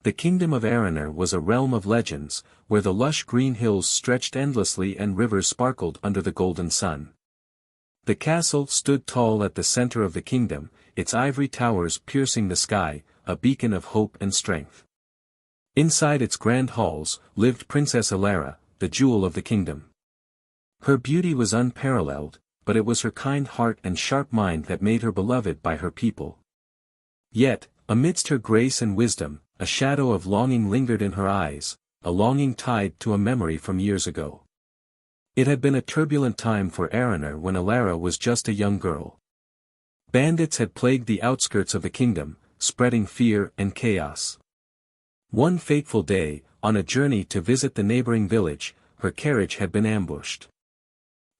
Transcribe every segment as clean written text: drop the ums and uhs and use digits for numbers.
The kingdom of Arraner was a realm of legends, where the lush green hills stretched endlessly and rivers sparkled under the golden sun. The castle stood tall at the center of the kingdom, its ivory towers piercing the sky, a beacon of hope and strength. Inside its grand halls, lived Princess Alara, the jewel of the kingdom. Her beauty was unparalleled, but it was her kind heart and sharp mind that made her beloved by her people. Yet, amidst her grace and wisdom, a shadow of longing lingered in her eyes, a longing tied to a memory from years ago. It had been a turbulent time for Arraner when Alara was just a young girl. Bandits had plagued the outskirts of the kingdom, spreading fear and chaos. One fateful day, on a journey to visit the neighboring village, her carriage had been ambushed.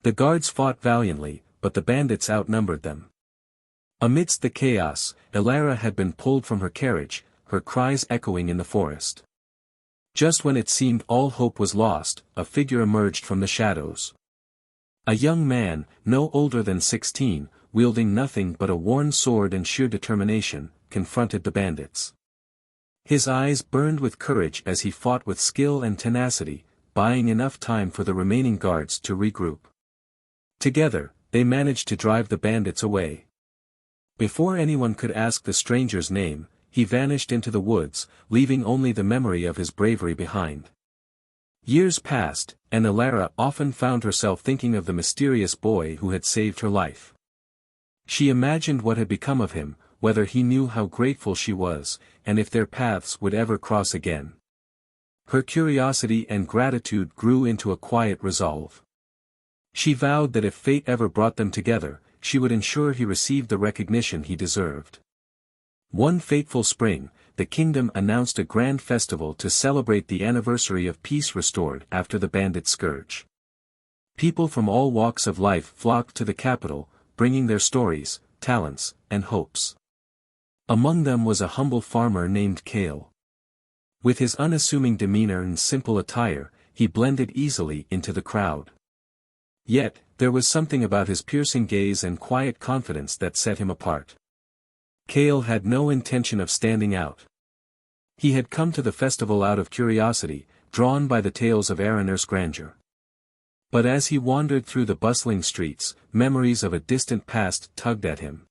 The guards fought valiantly, but the bandits outnumbered them. Amidst the chaos, Alara had been pulled from her carriage, her cries echoing in the forest. Just when it seemed all hope was lost, a figure emerged from the shadows. A young man, no older than 16, wielding nothing but a worn sword and sheer determination, confronted the bandits. His eyes burned with courage as he fought with skill and tenacity, buying enough time for the remaining guards to regroup. Together, they managed to drive the bandits away. Before anyone could ask the stranger's name, he vanished into the woods, leaving only the memory of his bravery behind. Years passed, and Alara often found herself thinking of the mysterious boy who had saved her life. She imagined what had become of him, whether he knew how grateful she was, and if their paths would ever cross again. Her curiosity and gratitude grew into a quiet resolve. She vowed that if fate ever brought them together, she would ensure he received the recognition he deserved. One fateful spring, the kingdom announced a grand festival to celebrate the anniversary of peace restored after the bandit scourge. People from all walks of life flocked to the capital, bringing their stories, talents, and hopes. Among them was a humble farmer named Kale. With his unassuming demeanor and simple attire, he blended easily into the crowd. Yet, there was something about his piercing gaze and quiet confidence that set him apart. Kale had no intention of standing out. He had come to the festival out of curiosity, drawn by the tales of Arraner's grandeur. But as he wandered through the bustling streets, memories of a distant past tugged at him.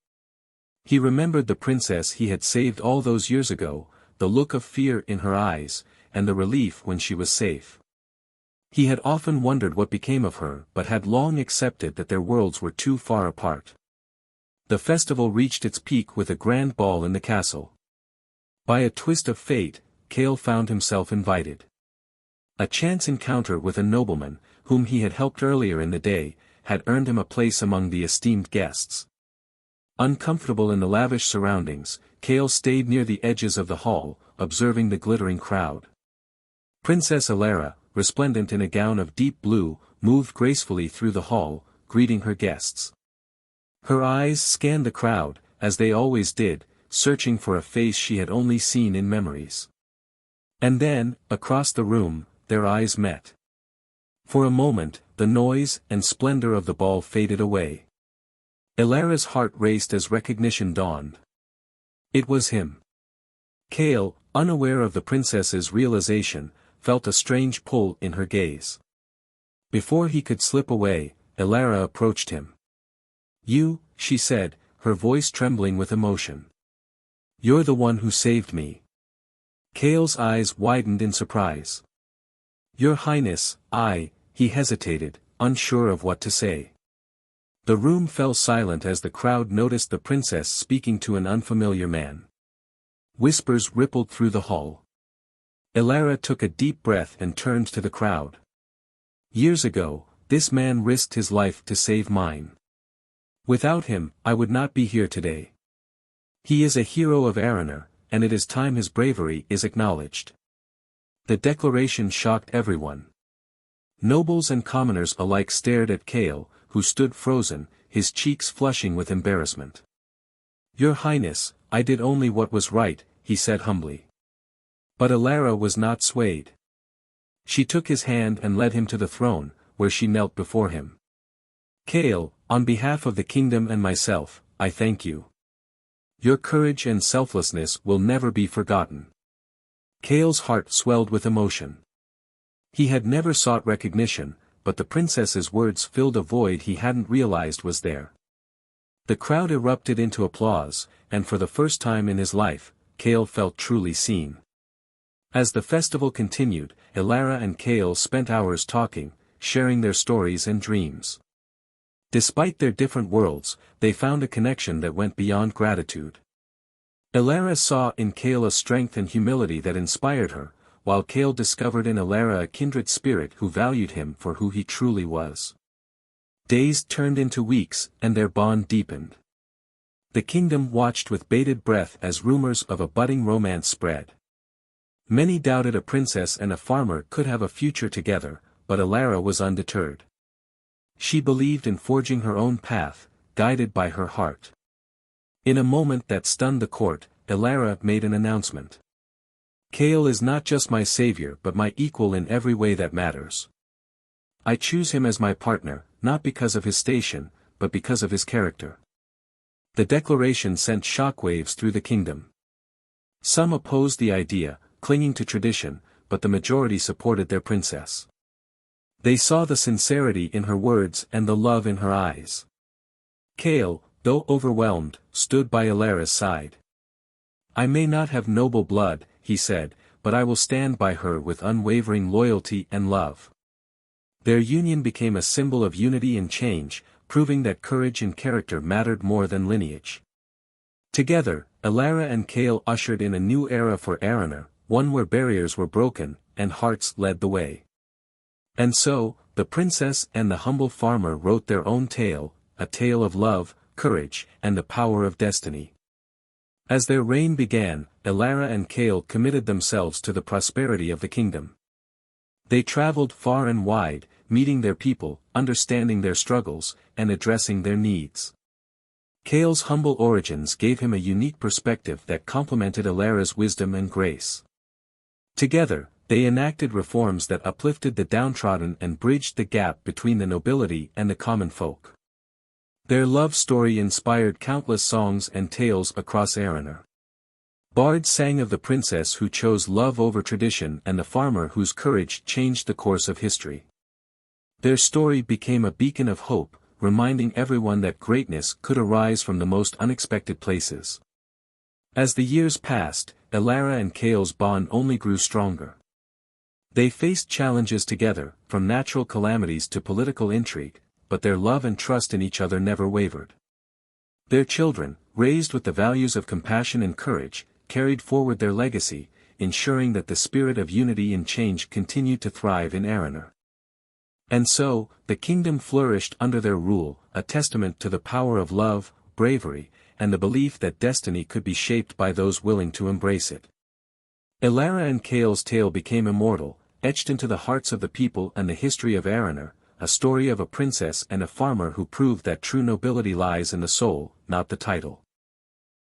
He remembered the princess he had saved all those years ago, the look of fear in her eyes, and the relief when she was safe. He had often wondered what became of her but had long accepted that their worlds were too far apart. The festival reached its peak with a grand ball in the castle. By a twist of fate, Kale found himself invited. A chance encounter with a nobleman, whom he had helped earlier in the day, had earned him a place among the esteemed guests. Uncomfortable in the lavish surroundings, Kale stayed near the edges of the hall, observing the glittering crowd. Princess Alara, resplendent in a gown of deep blue, moved gracefully through the hall, greeting her guests. Her eyes scanned the crowd, as they always did, searching for a face she had only seen in memories. And then, across the room, their eyes met. For a moment, the noise and splendor of the ball faded away. Alara's heart raced as recognition dawned. It was him. Kale, unaware of the princess's realization, felt a strange pull in her gaze. Before he could slip away, Alara approached him. "You," she said, her voice trembling with emotion. "You're the one who saved me." Kale's eyes widened in surprise. "Your Highness, he hesitated, unsure of what to say. The room fell silent as the crowd noticed the princess speaking to an unfamiliar man. Whispers rippled through the hall. Alara took a deep breath and turned to the crowd. "Years ago, this man risked his life to save mine. Without him, I would not be here today. He is a hero of Arraner, and it is time his bravery is acknowledged." The declaration shocked everyone. Nobles and commoners alike stared at Kale, who stood frozen, his cheeks flushing with embarrassment. "Your Highness, I did only what was right," he said humbly. But Alara was not swayed. She took his hand and led him to the throne, where she knelt before him. "Kale, on behalf of the kingdom and myself, I thank you. Your courage and selflessness will never be forgotten." Cale's heart swelled with emotion. He had never sought recognition, but the princess's words filled a void he hadn't realized was there. The crowd erupted into applause, and for the first time in his life, Cale felt truly seen. As the festival continued, Elara and Cale spent hours talking, sharing their stories and dreams. Despite their different worlds, they found a connection that went beyond gratitude. Elara saw in Cale a strength and humility that inspired her, while Cale discovered in Elara a kindred spirit who valued him for who he truly was. Days turned into weeks, and their bond deepened. The kingdom watched with bated breath as rumors of a budding romance spread. Many doubted a princess and a farmer could have a future together, but Elara was undeterred. She believed in forging her own path, guided by her heart. In a moment that stunned the court, Elara made an announcement. Cale is not just my savior but my equal in every way that matters. I choose him as my partner, not because of his station, but because of his character. The declaration sent shockwaves through the kingdom. Some opposed the idea, clinging to tradition, but the majority supported their princess. They saw the sincerity in her words and the love in her eyes. Cale, though overwhelmed, stood by Elara's side. I may not have noble blood, he said, but I will stand by her with unwavering loyalty and love. Their union became a symbol of unity and change, proving that courage and character mattered more than lineage. Together, Elara and Cale ushered in a new era for Arraner, one where barriers were broken, and hearts led the way. And so, the princess and the humble farmer wrote their own tale, a tale of love, courage, and the power of destiny. As their reign began, Elara and Cale committed themselves to the prosperity of the kingdom. They traveled far and wide, meeting their people, understanding their struggles, and addressing their needs. Cale's humble origins gave him a unique perspective that complemented Elara's wisdom and grace. Together, they enacted reforms that uplifted the downtrodden and bridged the gap between the nobility and the common folk. Their love story inspired countless songs and tales across Arraner. Bards sang of the princess who chose love over tradition and the farmer whose courage changed the course of history. Their story became a beacon of hope, reminding everyone that greatness could arise from the most unexpected places. As the years passed, Elara and Cale's bond only grew stronger. They faced challenges together, from natural calamities to political intrigue, but their love and trust in each other never wavered. Their children, raised with the values of compassion and courage, carried forward their legacy, ensuring that the spirit of unity and change continued to thrive in Arraner. And so, the kingdom flourished under their rule, a testament to the power of love, bravery, and the belief that destiny could be shaped by those willing to embrace it. Elara and Cale's tale became immortal, etched into the hearts of the people and the history of Arraner, a story of a princess and a farmer who proved that true nobility lies in the soul, not the title.